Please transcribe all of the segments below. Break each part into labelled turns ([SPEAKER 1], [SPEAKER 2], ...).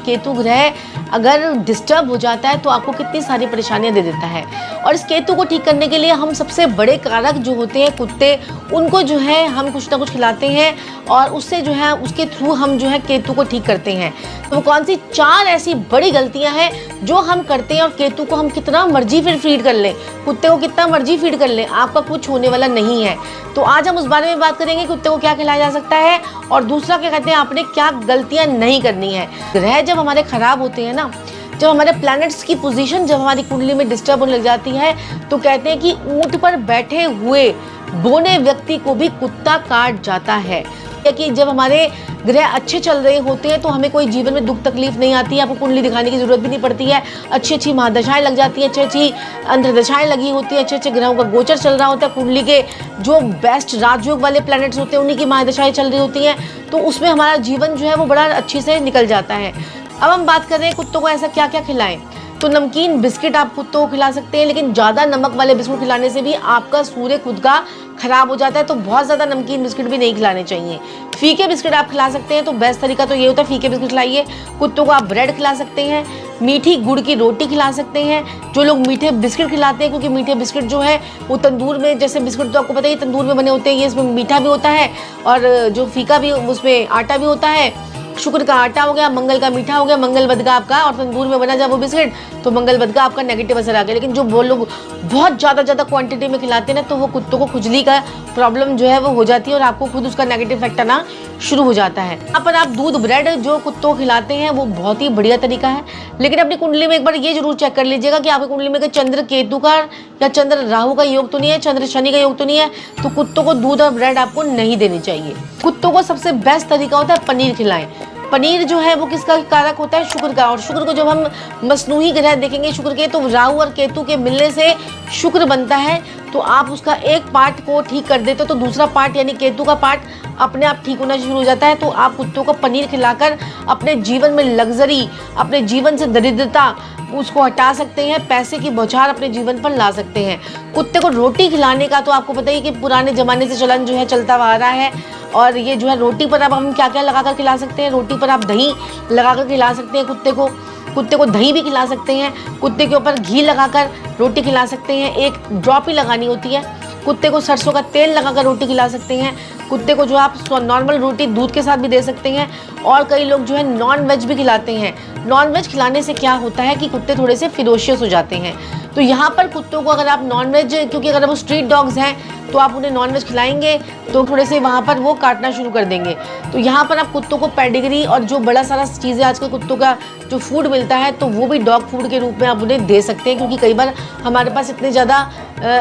[SPEAKER 1] केतु ग्रह अगर डिस्टर्ब हो जाता है तो आपको कितनी सारी परेशानियां दे देता है। और इस केतु को ठीक करने के लिए हम सबसे बड़े कारक जो होते हैं कुत्ते, उनको जो है हम कुछ ना कुछ खिलाते हैं और उससे जो है उसके थ्रू हम जो है केतु को ठीक करते हैं। तो वो कौन सी 4 ऐसी बड़ी गलतियां हैं जो हम करते हैं और केतु को हम कितना मर्जी फिर फीड कर लें, कुत्ते को कितना मर्जी फीड कर लें, आपका कुछ होने वाला नहीं है। तो आज हम उस बारे में बात करेंगे कुत्ते को क्या खिलाया जा सकता है और दूसरा क्या कहते हैं आपने क्या गलतियां नहीं करनी है। ग्रह जब हमारे खराब होते हैं ना, जब हमारे प्लैनेट्स की पोजीशन जब हमारी कुंडली में डिस्टर्ब होने लग जाती है तो कहते हैं कि ऊंट पर बैठे हुए बोने व्यक्ति को भी कुत्ता काट जाता है। कि जब हमारे ग्रह अच्छे चल रहे होते हैं तो हमें कोई जीवन में दुख तकलीफ नहीं आती है, आपको कुंडली दिखाने की जरूरत भी नहीं पड़ती है। अच्छी अच्छी महादशाएं लग जाती हैं, अच्छी अच्छी अंतर्दशाएं लगी होती है, अच्छे अच्छे ग्रहों का गोचर चल रहा होता है, कुंडली के जो बेस्ट राजयोग वाले प्लैनेट्स होते हैं उन्हीं की महादशाएं चल रही होती हैं, तो उसमें हमारा जीवन जो है वो बड़ा अच्छे से निकल जाता है। अब हम बात कर रहे हैं कुत्तों को ऐसा क्या क्या खिलाएं। तो नमकीन बिस्किट आप कुत्तों को खिला सकते हैं, लेकिन ज़्यादा नमक वाले बिस्कुट खिलाने से भी आपका सूर्य खुद का खराब हो जाता है, तो बहुत ज़्यादा नमकीन बिस्किट भी नहीं खिलाने चाहिए। फीके बिस्किट आप खिला सकते हैं, तो बेस्ट तरीका तो ये होता है फीके बिस्किट खिलाइए। कुत्तों को आप ब्रेड खिला सकते हैं, मीठी गुड़ की रोटी खिला सकते हैं। जो लोग मीठे बिस्किट खिलाते हैं, क्योंकि मीठे बिस्किट जो है वो तंदूर में, जैसे बिस्किट तो आपको पता ही तंदूर में बने होते हैं, ये इसमें मीठा भी होता है और जो फीका भी उसमें आटा भी होता है। शुक्र का आटा हो गया, मंगल का मीठा हो गया, मंगल बद का आपका, और तंदूर में बना जब वो बिस्किट तो मंगल बद का आपका नेगेटिव असर आ गया। लेकिन जो वो लोग बहुत ज़्यादा क्वांटिटी में खिलाते हैं ना, तो वो कुत्तों को खुजली का प्रॉब्लम जो है वो हो जाती है और आपको खुद उसका नेगेटिव इफेक्ट आना शुरू हो जाता है। यहाँ पर आप दूध ब्रेड जो कुत्तों को खिलाते हैं वो बहुत ही बढ़िया तरीका है, लेकिन अपनी कुंडली में एक बार ये जरूर चेक कर लीजिएगा कि आपकी कुंडली में चंद्र केतु का या चंद्र राहु का योग तो नहीं है, चंद्र शनि का योग तो नहीं है, तो कुत्तों को दूध और ब्रेड आपको नहीं देनी चाहिए। कुत्तों को सबसे बेस्ट तरीका होता है पनीर खिलाएं। पनीर जो है वो किसका कारक होता है, शुक्र का, और शुक्र को जब हम मसनूही ग्रह देखेंगे शुक्र के, तो राहु और केतु के मिलने से शुक्र बनता है। तो आप उसका एक पार्ट को ठीक कर देते हो तो दूसरा पार्ट यानी केतु का पार्ट अपने आप ठीक होना शुरू हो जाता है। तो आप कुत्तों को पनीर खिलाकर अपने जीवन में लग्जरी, अपने जीवन से दरिद्रता उसको हटा सकते हैं, पैसे की बौछार अपने जीवन पर ला सकते हैं। कुत्ते को रोटी खिलाने का तो आपको पता ही कि पुराने ज़माने से चलन जो है चलता आ रहा है, और ये जो है रोटी पर अब हम क्या क्या लगाकर खिला सकते हैं। रोटी पर आप दही लगाकर खिला सकते हैं कुत्ते को दही भी खिला सकते हैं, कुत्ते के ऊपर घी लगाकर रोटी खिला सकते हैं, एक ड्रॉप ही लगानी होती है। कुत्ते को सरसों का तेल लगाकर रोटी खिला सकते हैं। कुत्ते को जो आप नॉर्मल रोटी दूध के साथ भी दे सकते हैं, और कई लोग जो है नॉन वेज भी खिलाते हैं। नॉन वेज खिलाने से क्या होता है कि कुत्ते थोड़े से फिरोशियस हो जाते हैं। तो यहाँ पर कुत्तों को अगर आप नॉन वेज, क्योंकि अगर वो स्ट्रीट डॉग्स हैं तो आप उन्हें नॉन वेज खिलाएंगे तो थोड़े से वहाँ पर वो काटना शुरू कर देंगे। तो यहाँ पर आप कुत्तों को पेडिग्री और जो बड़ा सारा चीज़ें आजकल कुत्तों का जो फूड मिलता है तो वो भी डॉग फूड के रूप में आप उन्हें दे सकते हैं, क्योंकि कई बार हमारे पास इतने ज़्यादा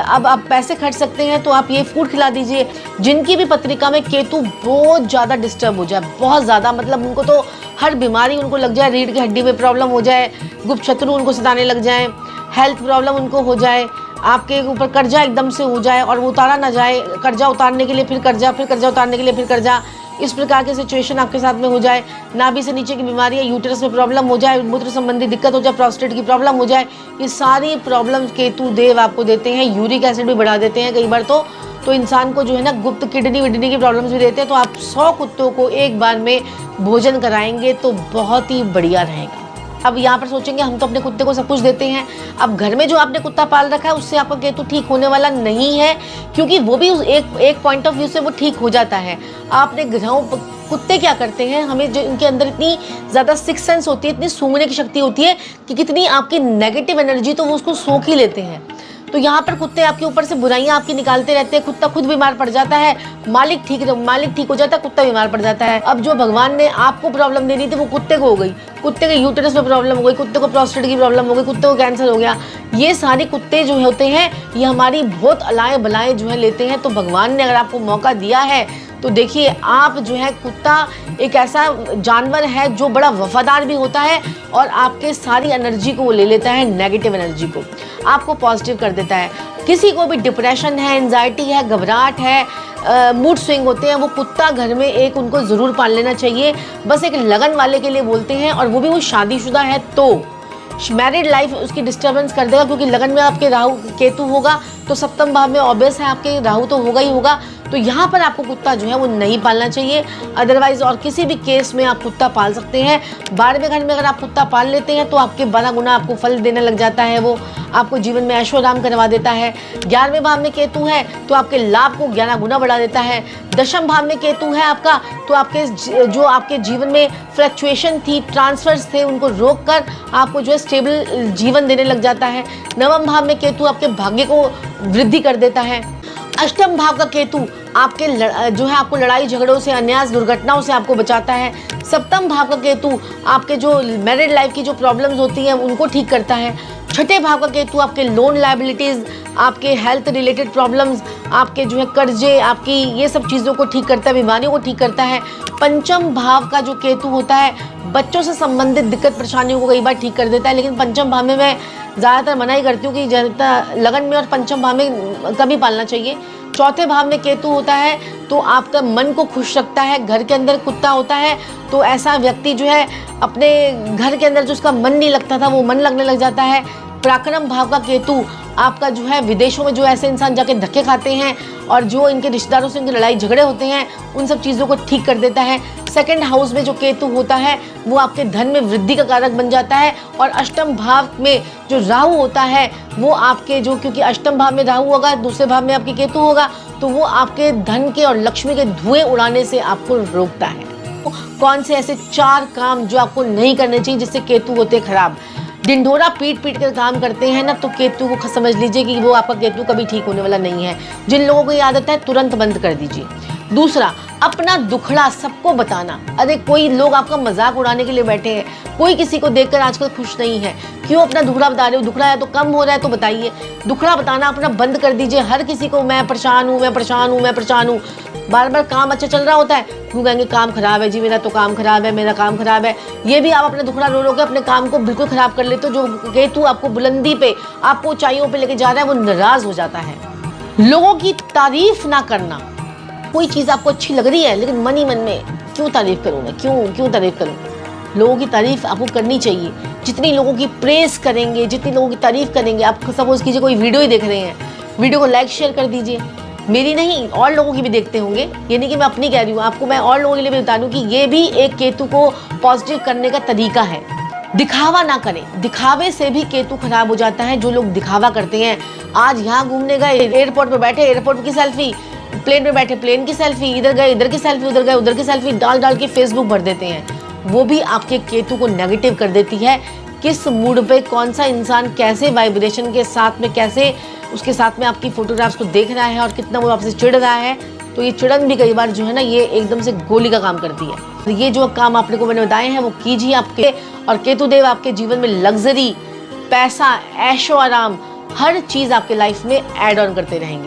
[SPEAKER 1] अब आप पैसे खर्च सकते हैं तो आप ये फूड खिला दीजिए। जिनकी भी पत्रिका में केतु बहुत ज़्यादा डिस्टर्ब हो जाए, बहुत ज़्यादा, मतलब उनको तो हर बीमारी उनको लग जाए, रीढ़ की हड्डी में प्रॉब्लम हो जाए, गुप्त शत्रु उनको सताने लग जाए, हेल्थ प्रॉब्लम उनको हो जाए, आपके ऊपर कर्जा एकदम से हो जाए और वो उतारा ना जाए, कर्जा उतारने के लिए फिर कर्जा उतारने के लिए फिर कर्जा, इस प्रकार की सिचुएशन आपके साथ में हो जाए, नाभि से नीचे की बीमारी है, यूटेरस में प्रॉब्लम हो जाए, मूत्र संबंधी दिक्कत हो जाए, प्रोस्टेट की प्रॉब्लम हो जाए, ये सारी प्रॉब्लम केतु देव आपको देते हैं। यूरिक एसिड भी बढ़ा देते हैं कई बार तो इंसान को जो है ना गुप्त किडनी विडनी की प्रॉब्लम्स भी देते हैं। तो आप 100 कुत्तों को एक बार में भोजन कराएंगे तो बहुत ही बढ़िया रहेगा। अब यहाँ पर सोचेंगे हम तो अपने कुत्ते को सब कुछ देते हैं, अब घर में जो आपने कुत्ता पाल रखा है उससे आपका केतु ठीक होने वाला नहीं है, क्योंकि वो भी एक पॉइंट ऑफ व्यू से वो ठीक हो जाता है। आपने ग्रहों कुत्ते क्या करते हैं, हमें जो इनके अंदर इतनी ज़्यादा सिक्स सेंस होती है, इतनी सूंघने की शक्ति होती है कि कितनी आपकी नेगेटिव एनर्जी तो वो उसको सोख ही लेते हैं। तो यहाँ पर कुत्ते आपके ऊपर से बुराइयां आपकी निकालते रहते हैं, कुत्ता खुद बीमार पड़ जाता है, मालिक ठीक हो जाता है, कुत्ता बीमार पड़ जाता है। अब जो भगवान ने आपको प्रॉब्लम देनी थी वो कुत्ते को हो गई, कुत्ते के यूटेरस में प्रॉब्लम हो गई, कुत्ते को प्रोस्टेट की प्रॉब्लम हो गई, कुत्ते को कैंसर हो गया। ये सारे कुत्ते जो होते हैं ये हमारी बहुत अलाएं बलाएं जो है लेते हैं। तो भगवान ने अगर आपको मौका दिया है तो देखिए, आप जो है कुत्ता एक ऐसा जानवर है जो बड़ा वफादार भी होता है और आपके सारी एनर्जी को वो ले लेता है, नेगेटिव एनर्जी को आपको पॉजिटिव कर देता है। किसी को भी डिप्रेशन है, एंजाइटी है, घबराहट है, मूड स्विंग होते हैं, वो कुत्ता घर में एक उनको ज़रूर पाल लेना चाहिए। बस एक लगन वाले के लिए बोलते हैं, और वो भी वो शादीशुदा है तो मैरिड लाइफ उसकी डिस्टर्बेंस कर देगा, क्योंकि लगन में आपके राहु केतु होगा तो सप्तम भाव में ऑब्वियस है आपके राहु तो होगा ही होगा, तो यहाँ पर आपको कुत्ता जो है वो नहीं पालना चाहिए। अदरवाइज और किसी भी केस में आप कुत्ता पाल सकते हैं। 12वें घर में अगर आप कुत्ता पाल लेते हैं तो आपके 12 गुना आपको फल देने लग जाता है, वो आपको जीवन में ऐशो आराम करवा देता है। 11वें भाव में केतु है तो आपके लाभ को 11 गुना बढ़ा देता है। 10वें भाव में केतु है आपका तो आपके जीवन में फ्लक्चुएशन थी, ट्रांसफर्स थे, उनको रोक कर आपको जो है स्टेबल जीवन देने लग जाता है। 9वें भाव में केतु आपके भाग्य को वृद्धि कर देता है। 8वें भाव का केतु आपको लड़ाई झगड़ों से, अन्याय दुर्घटनाओं से आपको बचाता है। 7वें भाव का केतु आपके जो मैरिड लाइफ की जो प्रॉब्लम्स होती हैं उनको ठीक करता है। 6ठे भाव का केतु आपके लोन लायबिलिटीज़, आपके हेल्थ रिलेटेड प्रॉब्लम्स, आपके जो है कर्जे, आपकी ये सब चीज़ों को ठीक करता है, बीमारियों को ठीक करता है। 5वें भाव का जो केतु होता है बच्चों से संबंधित दिक्कत परेशानियों को कई बार ठीक कर देता है, लेकिन 5वें भाव में मैं ज़्यादातर मना ही करती हूँ कि ज़्यादातर लगन में और 5वें भाव में कभी पालना चाहिए। 4थे भाव में केतु होता है तो आपका मन को खुश रखता है। घर के अंदर कुत्ता होता है तो ऐसा व्यक्ति जो है अपने घर के अंदर जो उसका मन नहीं लगता था वो मन लगने लग जाता है। पराक्रम भाव का केतु आपका जो है विदेशों में जो ऐसे इंसान जाके धक्के खाते हैं और जो इनके रिश्तेदारों से इनकी लड़ाई झगड़े होते हैं उन सब चीज़ों को ठीक कर देता है। 2nd हाउस में जो केतु होता है वो आपके धन में वृद्धि का कारक बन जाता है। और 8वें भाव में जो राहु होता है वो आपके क्योंकि 8वें भाव में राहु होगा, दूसरे भाव में आपके केतु होगा, तो वो आपके धन के और लक्ष्मी के धुएं उड़ाने से आपको रोकता है। कौन से ऐसे 4 काम जो आपको नहीं करने चाहिए जिससे केतु होते खराब? ढिंढोरा पीट पीट कर काम करते हैं ना तो केतु को समझ लीजिए कि वो आपका केतु कभी ठीक होने वाला नहीं है। जिन लोगों को ये आदत है तुरंत बंद कर दीजिए। दूसरा, अपना दुखड़ा सबको बताना। अरे कोई लोग आपका मजाक उड़ाने के लिए बैठे हैं, कोई किसी को देखकर आजकल खुश नहीं है, क्यों अपना दुखड़ा बता रहे हो? दुखड़ा है तो कम हो रहा है तो बताइए। दुखड़ा बताना अपना बंद कर दीजिए। हर किसी को मैं परेशान हूँ, मैं परेशान हूँ, मैं परेशान हूँ। बार बार काम अच्छा चल रहा होता है, क्यों कहेंगे काम खराब है जी, मेरा तो काम खराब है, मेरा काम खराब है। ये भी आप अपना दुखड़ा रो रो के अपने काम को बिल्कुल खराब कर लेते हो। जो केतु आपको बुलंदी पे, आपको ऊंचाइयों पे लेके जा रहा है, वो नाराज हो जाता है। लोगों की तारीफ ना करना। कोई चीज़ आपको अच्छी लग रही है लेकिन मन ही मन में क्यों तारीफ करूँ मैं, क्यों तारीफ करूँ? लोगों की तारीफ आपको करनी चाहिए। जितनी लोगों की प्रेस करेंगे, जितनी लोगों की तारीफ करेंगे, आप सपोज कीजिए कोई वीडियो ही देख रहे हैं, वीडियो को लाइक शेयर कर दीजिए। मेरी नहीं, और लोगों की भी देखते होंगे, ये नहीं कि मैं अपनी कह रही हूँ, आपको मैं और लोगों के लिए भी बता दूँ कि ये भी एक केतु को पॉजिटिव करने का तरीका है। दिखावा ना करें, दिखावे से भी केतु खराब हो जाता है। जो लोग दिखावा करते हैं, आज यहाँ घूमने गए, एयरपोर्ट पर बैठे एयरपोर्ट की सेल्फी, प्लेन में बैठे प्लेन की सेल्फी, इधर गए इधर की सेल्फी, उधर गए उधर की सेल्फी डाल के फेसबुक भर देते हैं। वो भी आपके केतु को नेगेटिव कर देती है। किस मूड पे कौन सा इंसान कैसे वाइब्रेशन के साथ में, कैसे उसके साथ में आपकी फोटोग्राफ्स को देख रहा है और कितना वो आपसे चिढ़ रहा है, तो ये चिड़न भी कई बार जो है ना ये एकदम से गोली का काम करती है। तो ये जो काम आपने को मैंने बताए हैं वो कीजिए आपके, और केतु देव आपके जीवन में लग्जरी, पैसा, ऐशो आराम, हर चीज़ आपके लाइफ में ऐड ऑन करते रहेंगे।